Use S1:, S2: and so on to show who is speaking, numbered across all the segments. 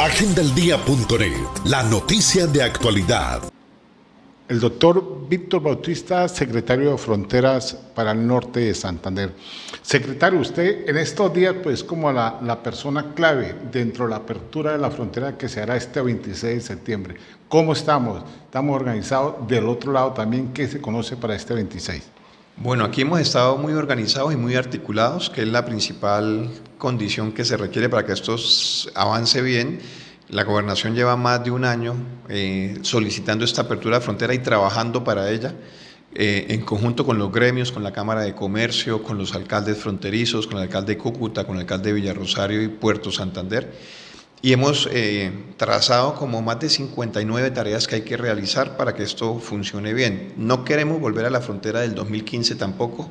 S1: Agendaldía.net, la noticia de actualidad.
S2: El doctor Víctor Bautista, secretario de Fronteras para el norte de Santander. Secretario, usted en estos días pues como la persona clave dentro de la apertura de la frontera que se hará este 26 de septiembre. ¿Cómo estamos? ¿Estamos organizados? Del otro lado también, ¿qué se conoce para este 26?
S3: Bueno, aquí hemos estado muy organizados y muy articulados, que es la principal condición que se requiere para que esto avance bien. La gobernación lleva más de un año solicitando esta apertura de frontera y trabajando para ella, en conjunto con los gremios, con la Cámara de Comercio, con los alcaldes fronterizos, con el alcalde de Cúcuta, con el alcalde de Villarrosario y Puerto Santander. Y hemos trazado como más de 59 tareas que hay que realizar para que esto funcione bien. No queremos volver a la frontera del 2015 tampoco,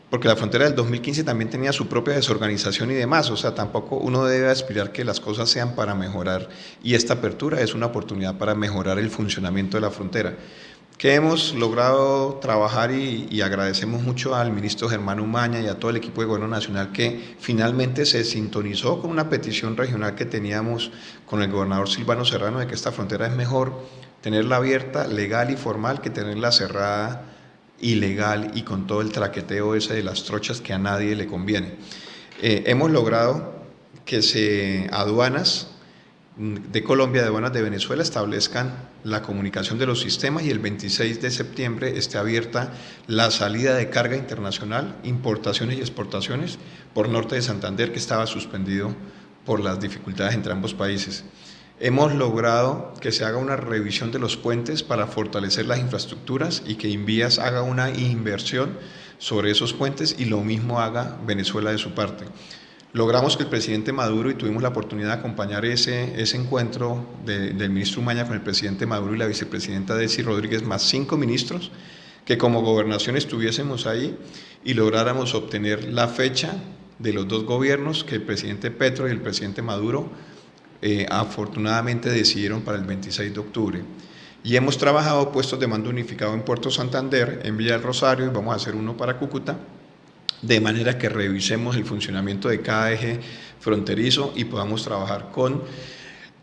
S3: porque la frontera del 2015 también tenía su propia desorganización y demás, o sea, tampoco uno debe aspirar que las cosas sean para mejorar, y esta apertura es una oportunidad para mejorar el funcionamiento de la frontera. Que hemos logrado trabajar y agradecemos mucho al ministro Germán Umaña y a todo el equipo de Gobierno Nacional que finalmente se sintonizó con una petición regional que teníamos con el gobernador Silvano Serrano de que esta frontera es mejor tenerla abierta, legal y formal, que tenerla cerrada, ilegal y con todo el traqueteo ese de las trochas que a nadie le conviene. Hemos logrado que aduanas de Colombia, de aduanas de Venezuela, establezcan la comunicación de los sistemas y el 26 de septiembre esté abierta la salida de carga internacional, importaciones y exportaciones por norte de Santander, que estaba suspendido por las dificultades entre ambos países. Hemos logrado que se haga una revisión de los puentes para fortalecer las infraestructuras y que Invías haga una inversión sobre esos puentes y lo mismo haga Venezuela de su parte. Logramos que el presidente Maduro, y tuvimos la oportunidad de acompañar ese encuentro del ministro Umaña con el presidente Maduro y la vicepresidenta Delsy Rodríguez, más 5 ministros, que como gobernación estuviésemos ahí y lográramos obtener la fecha de los dos gobiernos que el presidente Petro y el presidente Maduro afortunadamente decidieron para el 26 de octubre. Y hemos trabajado puestos de mando unificado en Puerto Santander, en Villa del Rosario, y vamos a hacer uno para Cúcuta, de manera que revisemos el funcionamiento de cada eje fronterizo y podamos trabajar con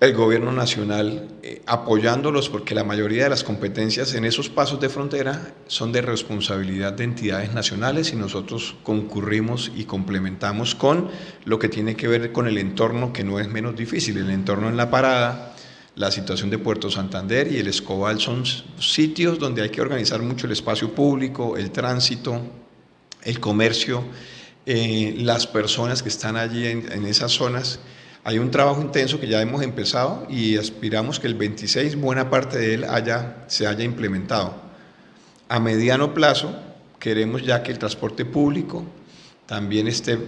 S3: el gobierno nacional apoyándolos, porque la mayoría de las competencias en esos pasos de frontera son de responsabilidad de entidades nacionales y nosotros concurrimos y complementamos con lo que tiene que ver con el entorno, que no es menos difícil. El entorno en la parada, la situación de Puerto Santander y el Escobal son sitios donde hay que organizar mucho el espacio público, el tránsito, el comercio, las personas que están allí en esas zonas. Hay un trabajo intenso que ya hemos empezado y aspiramos que el 26 buena parte de él se haya implementado. A mediano plazo queremos ya que el transporte público también esté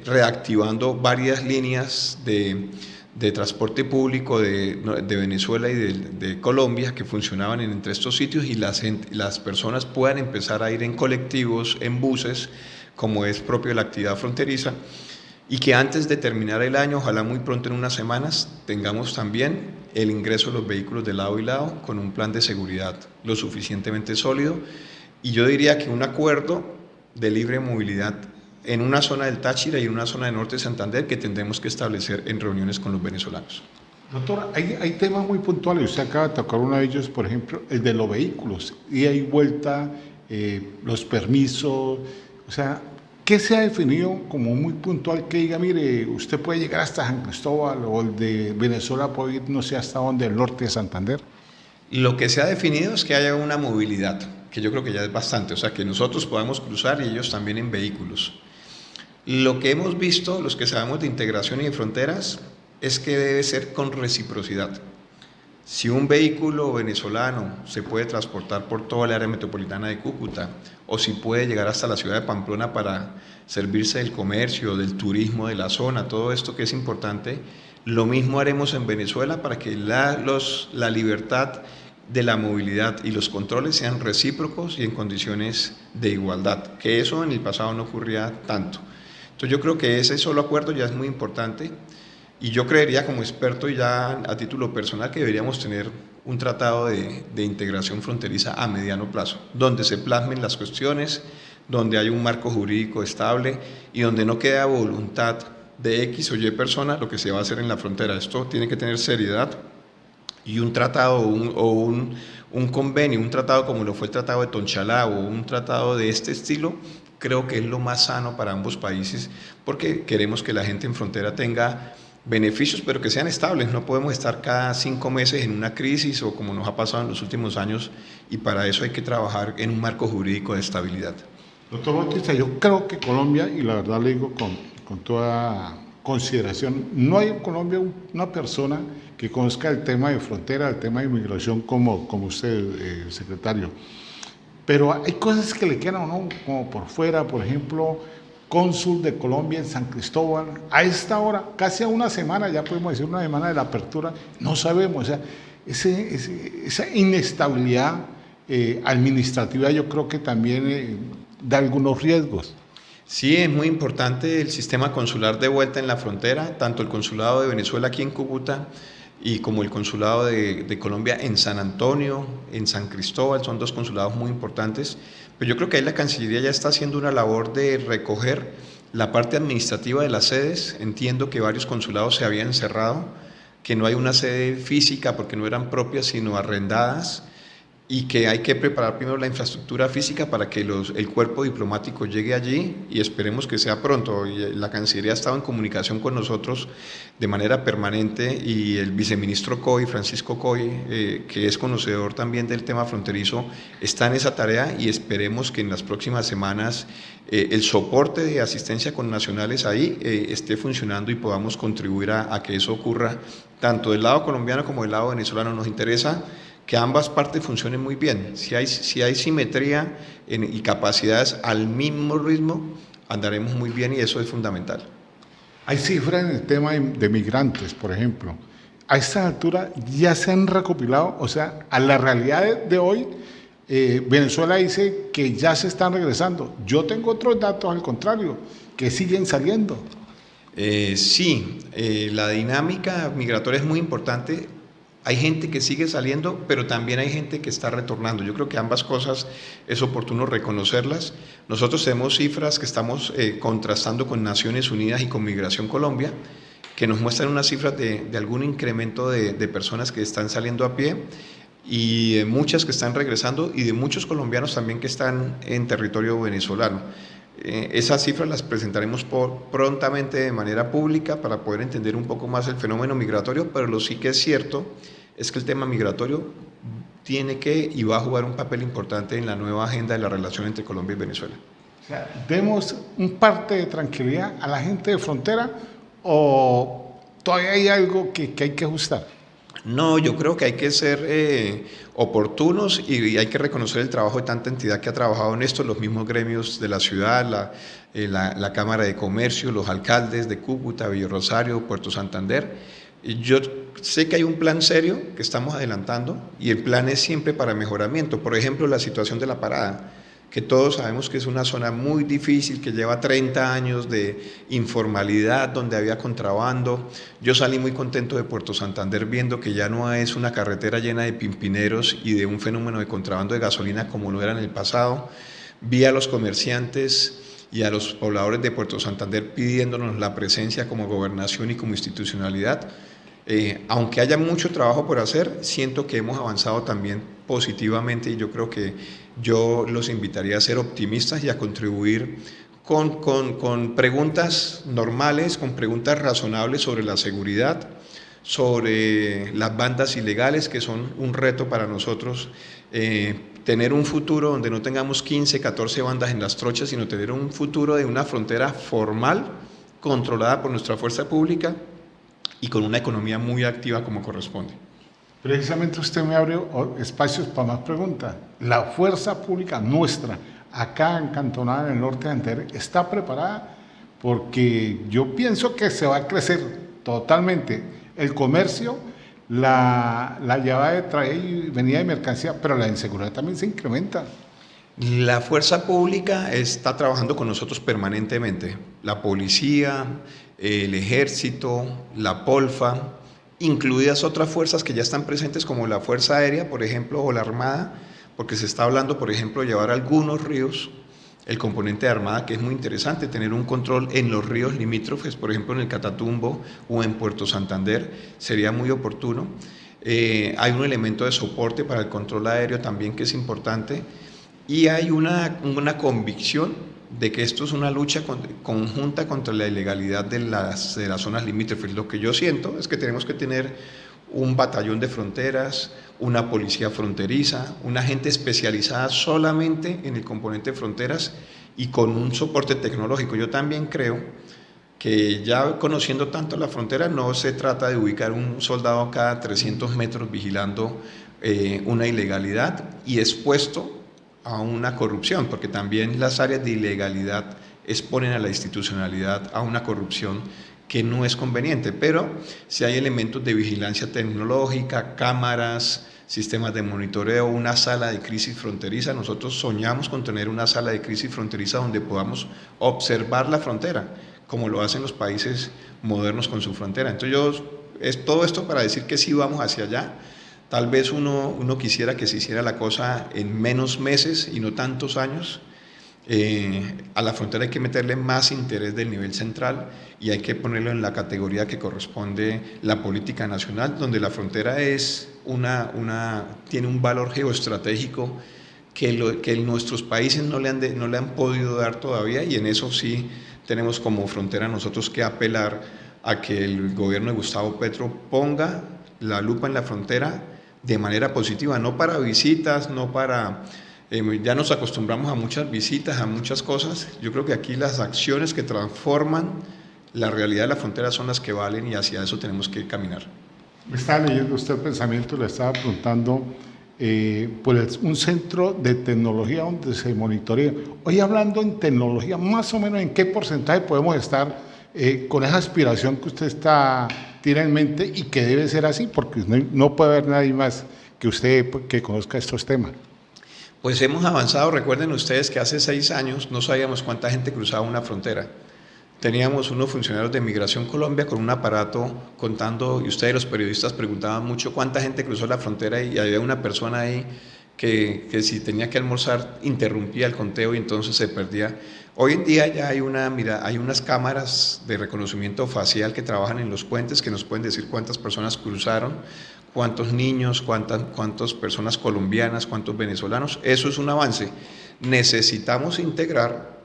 S3: reactivando varias líneas de transporte público de Venezuela y de Colombia que funcionaban entre estos sitios, y las personas puedan empezar a ir en colectivos, en buses, como es propio de la actividad fronteriza, y que antes de terminar el año, ojalá muy pronto en unas semanas, tengamos también el ingreso de los vehículos de lado y lado con un plan de seguridad lo suficientemente sólido, y yo diría que un acuerdo de libre movilidad en una zona del Táchira y en una zona del norte de Santander que tendremos que establecer en reuniones con los venezolanos.
S2: Doctora, hay temas muy puntuales. Usted acaba de tocar uno de ellos, por ejemplo, el de los vehículos, ida y vuelta, los permisos, o sea, ¿qué se ha definido como muy puntual que diga, mire, usted puede llegar hasta San Cristóbal o el de Venezuela puede ir no sé hasta dónde, el norte de Santander?
S3: Lo que se ha definido es que haya una movilidad, que yo creo que ya es bastante, o sea, que nosotros podamos cruzar y ellos también en vehículos. Lo que hemos visto, los que sabemos de integración y de fronteras, es que debe ser con reciprocidad. Si un vehículo venezolano se puede transportar por toda el área metropolitana de Cúcuta, o si puede llegar hasta la ciudad de Pamplona para servirse del comercio, del turismo de la zona, todo esto que es importante, lo mismo haremos en Venezuela para que la libertad de la movilidad y los controles sean recíprocos y en condiciones de igualdad, que eso en el pasado no ocurría tanto. Entonces yo creo que ese solo acuerdo ya es muy importante, y yo creería como experto y ya a título personal que deberíamos tener un tratado de integración fronteriza a mediano plazo, donde se plasmen las cuestiones, donde hay un marco jurídico estable y donde no queda voluntad de X o Y persona lo que se va a hacer en la frontera. Esto tiene que tener seriedad y un tratado un convenio, un tratado como lo fue el Tratado de Tonchalá o un tratado de este estilo, creo que es lo más sano para ambos países porque queremos que la gente en frontera tenga beneficios, pero que sean estables. No podemos estar cada 5 meses en una crisis o como nos ha pasado en los últimos años, y para eso hay que trabajar en un marco jurídico de estabilidad.
S2: Doctor Bautista, yo creo que Colombia, y la verdad le digo con toda consideración, no hay en Colombia una persona que conozca el tema de frontera, el tema de inmigración como usted, secretario. Pero hay cosas que le quedan a uno como por fuera, por ejemplo, cónsul de Colombia en San Cristóbal, a esta hora, casi a una semana, ya podemos decir una semana de la apertura, no sabemos, o sea, esa inestabilidad administrativa yo creo que también da algunos riesgos.
S3: Sí, es muy importante el sistema consular de vuelta en la frontera, tanto el consulado de Venezuela aquí en Cúcuta y como el consulado de Colombia en San Antonio, en San Cristóbal, son 2 consulados muy importantes. Pero yo creo que ahí la Cancillería ya está haciendo una labor de recoger la parte administrativa de las sedes. Entiendo que varios consulados se habían cerrado, que no hay una sede física porque no eran propias sino arrendadas, y que hay que preparar primero la infraestructura física para que el cuerpo diplomático llegue allí, y esperemos que sea pronto. Y la Cancillería ha estado en comunicación con nosotros de manera permanente, y el viceministro Coy, Francisco Coy, que es conocedor también del tema fronterizo, está en esa tarea, y esperemos que en las próximas semanas el soporte de asistencia con nacionales ahí esté funcionando y podamos contribuir a que eso ocurra tanto del lado colombiano como del lado venezolano. Nos interesa que ambas partes funcionen muy bien. Si hay simetría y capacidades al mismo ritmo, andaremos muy bien, y eso es fundamental.
S2: Hay cifras en el tema de migrantes, por ejemplo. A esta altura ya se han recopilado, o sea, a la realidad de hoy, Venezuela dice que ya se están regresando. Yo tengo otros datos al contrario, que siguen saliendo.
S3: Sí, la dinámica migratoria es muy importante. Hay gente que sigue saliendo, pero también hay gente que está retornando. Yo creo que ambas cosas es oportuno reconocerlas. Nosotros tenemos cifras que estamos contrastando con Naciones Unidas y con Migración Colombia, que nos muestran unas cifras de algún incremento de personas que están saliendo a pie, y de muchas que están regresando, y de muchos colombianos también que están en territorio venezolano. Esas cifras las presentaremos prontamente de manera pública para poder entender un poco más el fenómeno migratorio, pero lo sí que es cierto es que el tema migratorio tiene que y va a jugar un papel importante en la nueva agenda de la relación entre Colombia y Venezuela.
S2: O sea, demos un parte de tranquilidad a la gente de frontera, o todavía hay algo que hay que ajustar.
S3: No, yo creo que hay que ser oportunos, y hay que reconocer el trabajo de tanta entidad que ha trabajado en esto, los mismos gremios de la ciudad, la Cámara de Comercio, los alcaldes de Cúcuta, Villarrosario, Puerto Santander. Y yo sé que hay un plan serio que estamos adelantando, y el plan es siempre para mejoramiento. Por ejemplo, la situación de la parada, que todos sabemos que es una zona muy difícil, que lleva 30 años de informalidad, donde había contrabando. Yo salí muy contento de Puerto Santander viendo que ya no es una carretera llena de pimpineros y de un fenómeno de contrabando de gasolina como lo era en el pasado. Vi a los comerciantes y a los pobladores de Puerto Santander pidiéndonos la presencia como gobernación y como institucionalidad. Aunque haya mucho trabajo por hacer, siento que hemos avanzado también positivamente, y yo creo que yo los invitaría a ser optimistas y a contribuir con preguntas normales, con preguntas razonables sobre la seguridad, sobre las bandas ilegales, que son un reto para nosotros, tener un futuro donde no tengamos 15, 14 bandas en las trochas, sino tener un futuro de una frontera formal, controlada por nuestra fuerza pública y con una economía muy activa como corresponde.
S2: Precisamente usted me abrió espacios para más preguntas. La fuerza pública nuestra, acá encantonada en el norte de Santander, ¿está preparada? Porque yo pienso que se va a crecer totalmente el comercio, la llevada de traída y venida de mercancía, pero la inseguridad también se incrementa.
S3: La fuerza pública está trabajando con nosotros permanentemente. La policía, el ejército, la Polfa, incluidas otras fuerzas que ya están presentes como la Fuerza Aérea, por ejemplo, o la Armada, porque se está hablando, por ejemplo, de llevar algunos ríos el componente de armada, que es muy interesante, tener un control en los ríos limítrofes, por ejemplo en el Catatumbo o en Puerto Santander, sería muy oportuno. Hay un elemento de soporte para el control aéreo también que es importante, y hay una convicción de que esto es una lucha conjunta contra la ilegalidad de las zonas limítrofes. Lo que yo siento es que tenemos que tener un batallón de fronteras, una policía fronteriza, una gente especializada solamente en el componente de fronteras y con un soporte tecnológico. Yo también creo que ya conociendo tanto la frontera no se trata de ubicar un soldado cada 300 metros vigilando una ilegalidad y expuesto a una corrupción, porque también las áreas de ilegalidad exponen a la institucionalidad a una corrupción que no es conveniente, pero si hay elementos de vigilancia tecnológica, cámaras, sistemas de monitoreo, una sala de crisis fronteriza. Nosotros soñamos con tener una sala de crisis fronteriza donde podamos observar la frontera, como lo hacen los países modernos con su frontera. Entonces es todo esto para decir que sí vamos hacia allá. Tal vez uno quisiera que se hiciera la cosa en menos meses y no tantos años. A la frontera hay que meterle más interés del nivel central y hay que ponerlo en la categoría que corresponde la política nacional, donde la frontera es tiene un valor geoestratégico que nuestros países no le han podido dar todavía, y en eso sí tenemos como frontera nosotros que apelar a que el gobierno de Gustavo Petro ponga la lupa en la frontera de manera positiva, no para visitas, no para... ya nos acostumbramos a muchas visitas, a muchas cosas. Yo creo que aquí las acciones que transforman la realidad de la frontera son las que valen, y hacia eso tenemos que caminar.
S2: Me estaba leyendo usted el pensamiento, le estaba preguntando por un centro de tecnología donde se monitorea. Hoy hablando en tecnología, más o menos en qué porcentaje podemos estar con esa aspiración que usted tiene en mente y que debe ser así, porque no puede haber nadie más que usted que conozca estos temas.
S3: Pues hemos avanzado. Recuerden ustedes que hace 6 años no sabíamos cuánta gente cruzaba una frontera. Teníamos unos funcionarios de Migración Colombia con un aparato contando, y ustedes los periodistas preguntaban mucho cuánta gente cruzó la frontera, y había una persona ahí que si tenía que almorzar interrumpía el conteo y entonces se perdía. Hoy en día ya hay unas cámaras de reconocimiento facial que trabajan en los puentes, que nos pueden decir cuántas personas cruzaron, cuántos niños, cuántas personas colombianas, cuántos venezolanos. Eso es un avance. Necesitamos integrar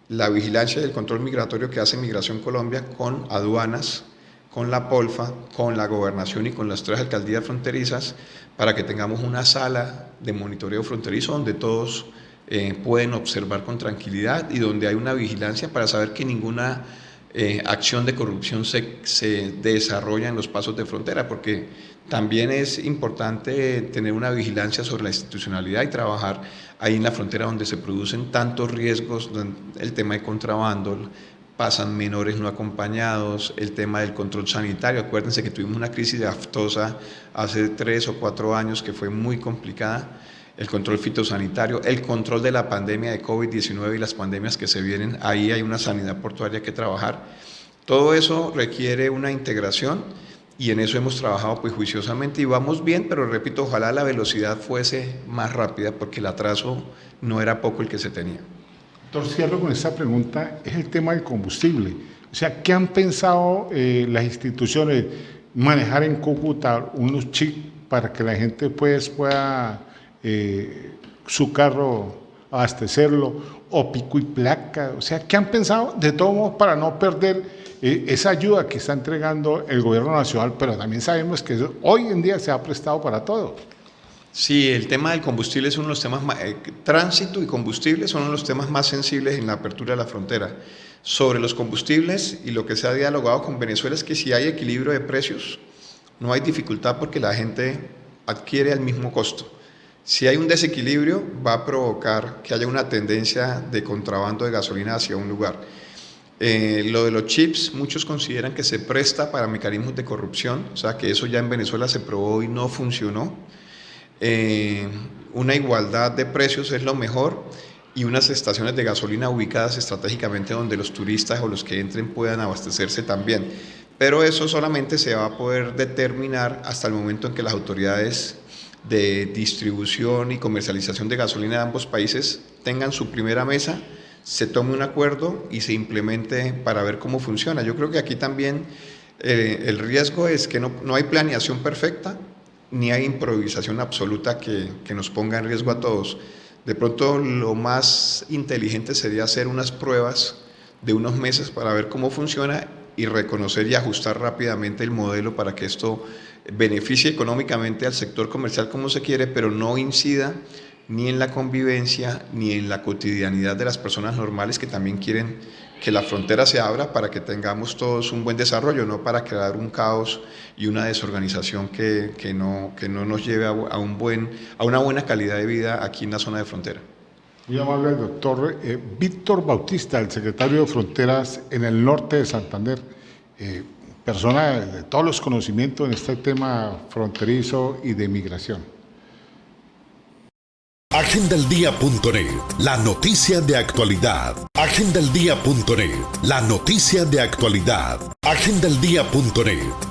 S3: la vigilancia y el control migratorio que hace Migración Colombia con aduanas, con la Polfa, con la Gobernación y con las 3 alcaldías fronterizas, para que tengamos una sala de monitoreo fronterizo donde todos pueden observar con tranquilidad y donde hay una vigilancia para saber que ninguna acción de corrupción se desarrolla en los pasos de frontera, porque también es importante tener una vigilancia sobre la institucionalidad y trabajar ahí en la frontera donde se producen tantos riesgos, el tema de contrabando, pasan menores no acompañados, el tema del control sanitario. Acuérdense que tuvimos una crisis de aftosa hace 3 o 4 años que fue muy complicada. El control fitosanitario, el control de la pandemia de COVID-19 y las pandemias que se vienen, ahí hay una sanidad portuaria que trabajar. Todo eso requiere una integración y en eso hemos trabajado pues juiciosamente y vamos bien, pero repito, ojalá la velocidad fuese más rápida porque el atraso no era poco el que se tenía.
S2: Doctor, cierro con esta pregunta, es el tema del combustible. O sea, ¿qué han pensado las instituciones manejar en Cúcuta unos chips para que la gente pues pueda su carro abastecerlo, o pico y placa? O sea, ¿qué han pensado de todo modo para no perder esa ayuda que está entregando el gobierno nacional? Pero también sabemos que hoy en día se ha prestado para todo.
S3: Sí, el tema del combustible es uno de los temas más, tránsito y combustible son uno de los temas más sensibles en la apertura de la frontera. Sobre los combustibles y lo que se ha dialogado con Venezuela es que si hay equilibrio de precios, no hay dificultad porque la gente adquiere al mismo costo. Si hay un desequilibrio, va a provocar que haya una tendencia de contrabando de gasolina hacia un lugar. Lo de los chips, muchos consideran que se presta para mecanismos de corrupción, o sea que eso ya en Venezuela se probó y no funcionó. Una igualdad de precios es lo mejor y unas estaciones de gasolina ubicadas estratégicamente donde los turistas o los que entren puedan abastecerse también. Pero eso solamente se va a poder determinar hasta el momento en que las autoridades de distribución y comercialización de gasolina de ambos países tengan su primera mesa, se tome un acuerdo y se implemente para ver cómo funciona. Yo creo que aquí también el riesgo es que no hay planeación perfecta, ni hay improvisación absoluta que nos ponga en riesgo a todos. De pronto lo más inteligente sería hacer unas pruebas de unos meses para ver cómo funciona y reconocer y ajustar rápidamente el modelo para que esto beneficie económicamente al sector comercial como se quiere, pero no incida ni en la convivencia ni en la cotidianidad de las personas normales que también quieren que la frontera se abra para que tengamos todos un buen desarrollo, no para crear un caos y una desorganización que no nos lleve a una buena calidad de vida aquí en la zona de frontera.
S2: Muy amable el doctor Víctor Bautista, el secretario de Fronteras en el norte de Santander, persona de todos los conocimientos en este tema fronterizo y de migración.
S1: Agendaldía.net, la noticia de actualidad. Agendaldía.net, la noticia de actualidad. Agendaldía.net, la